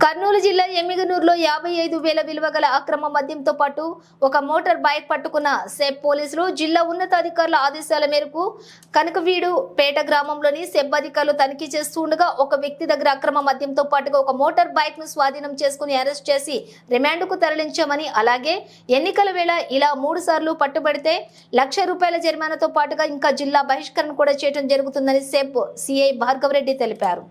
కర్నూలు జిల్లా ఎమ్మిగనూరులో 55,000 విలువ గల అక్రమ మద్యంతో పాటు ఒక మోటార్ బైక్ పట్టుకున్న సెబ్ పోలీసులు జిల్లా ఉన్నతాధికారుల ఆదేశాల మేరకు కనకవీడు పేట గ్రామంలోని సెబ్ అధికారులు తనిఖీ చేస్తుండగా ఒక వ్యక్తి దగ్గర అక్రమ మద్యంతో పాటుగా ఒక మోటార్ బైక్ ను స్వాధీనం చేసుకుని అరెస్ట్ చేసి రిమాండ్కు తరలించామని, అలాగే ఎన్నికల వేళ ఇలా 3 సార్లు పట్టుబడితే ₹1,00,000 జరిమానాతో పాటుగా ఇంకా జిల్లా బహిష్కరణ కూడా చేయడం జరుగుతుందని సెబ్ సిఐ భార్గవరెడ్డి తెలిపారు.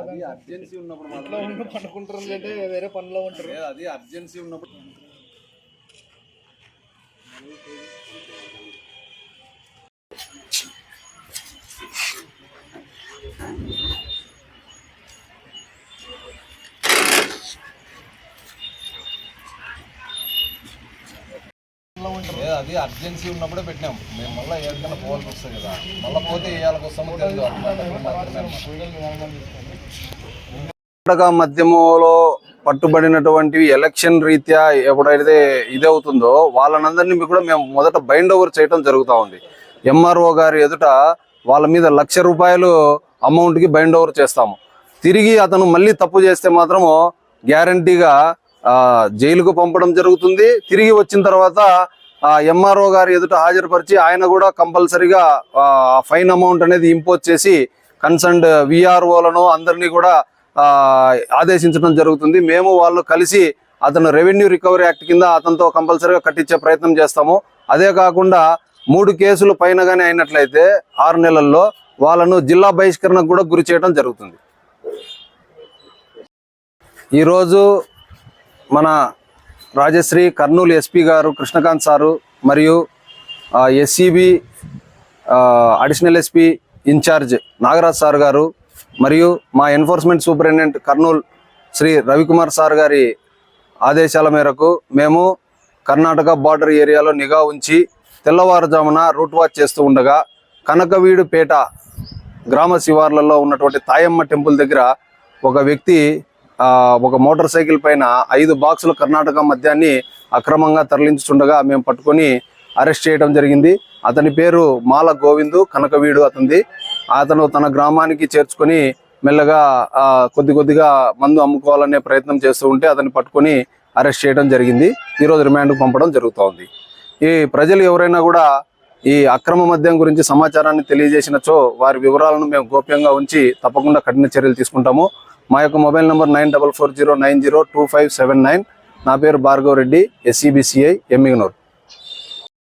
అది అర్జెన్సీ ఉన్నప్పుడు పండుకుంటారు, అంటే వేరే పనిలో ఉంటారు. అది అర్జెన్సీ ఉన్నప్పుడు అది అర్జెన్సీ ఉన్నప్పుడే పెట్టినాం మేము. మళ్ళీ ఏదైనా పోవాల్సి వస్తుంది కదా, మళ్ళీ పోతే వేయాలకు వస్తామో తెలియదు. మద్యములో పట్టుబడినటువంటివి ఎలక్షన్ రీత్యా ఎప్పుడైతే ఇదవుతుందో వాళ్ళనందరినీ కూడా మేము మొదట బైండ్ ఓవర్ చేయడం జరుగుతూ ఉంది. ఎంఆర్ఓ గారి ఎదుట వాళ్ళ మీద ₹1,00,000 అమౌంట్కి బైండ్ ఓవర్ చేస్తాము. తిరిగి అతను మళ్ళీ తప్పు చేస్తే మాత్రము గ్యారంటీగా జైలుకు పంపడం జరుగుతుంది. తిరిగి వచ్చిన తర్వాత ఎంఆర్ఓ గారి ఎదుట హాజరుపరిచి ఆయన కూడా కంపల్సరీగా ఫైన్ అమౌంట్ అనేది ఇంపోజ్ చేసి కన్సర్న్డ్ విఆర్ఓలను అందరినీ కూడా ఆదేశించడం జరుగుతుంది. మేము వాళ్ళు కలిసి అతను రెవెన్యూ రికవరీ యాక్ట్ కింద అతనితో కంపల్సరీగా కట్టించే ప్రయత్నం చేస్తాము. అదే కాకుండా 3 కేసులు పైనగానే అయినట్లయితే 6 నెలల్లో వాళ్ళను జిల్లా బహిష్కరణకు కూడా గురి చేయడం జరుగుతుంది. ఈరోజు మన రాజశ్రీ కర్నూలు ఎస్పీ గారు కృష్ణకాంత్ సారు మరియు SCB additional SP incharge Nagaraj sir గారు మరియు మా enforcement superintendent Kurnool Shri Ravikumar sir గారి ఆదేశాల మేరకు మేము కర్ణాటక బార్డర్ ఏరియాలో నిఘా ఉంచి తెల్లవారుజామున రూట్ వాచ్ చేస్తూ ఉండగా కనకవీడు పేట గ్రామ శివార్లలో ఉన్నటువంటి తాయమ్మ టెంపుల్ దగ్గర ఒక వ్యక్తి ఒక మోటార్ సైకిల్ పైన 5 బాక్సుల కర్ణాటక మద్యాన్ని అక్రమంగా తరలించుండగా మేము పట్టుకొని అరెస్ట్ చేయడం జరిగింది. అతని పేరు మాల గోవిందు, కనకవీడు అతనిది. అతను తన గ్రామానికి చేర్చుకొని మెల్లగా కొద్దిగా మందు అమ్ముకోవాలనే ప్రయత్నం చేస్తూ ఉంటే అతన్ని పట్టుకొని అరెస్ట్ చేయడం జరిగింది. ఈరోజు రిమాండ్కు పంపడం జరుగుతోంది. ఈ ప్రజలు ఎవరైనా కూడా ఈ అక్రమ మద్యం గురించి సమాచారాన్ని తెలియజేసినచో వారి వివరాలను మేము గోప్యంగా ఉంచి తప్పకుండా కఠిన చర్యలు తీసుకుంటాము. మా యొక్క మొబైల్ నంబర్ 9440902579. నా పేరు భార్గవరెడ్డి, ఎస్సీబీసీఐ ఎమ్మిగనూరు.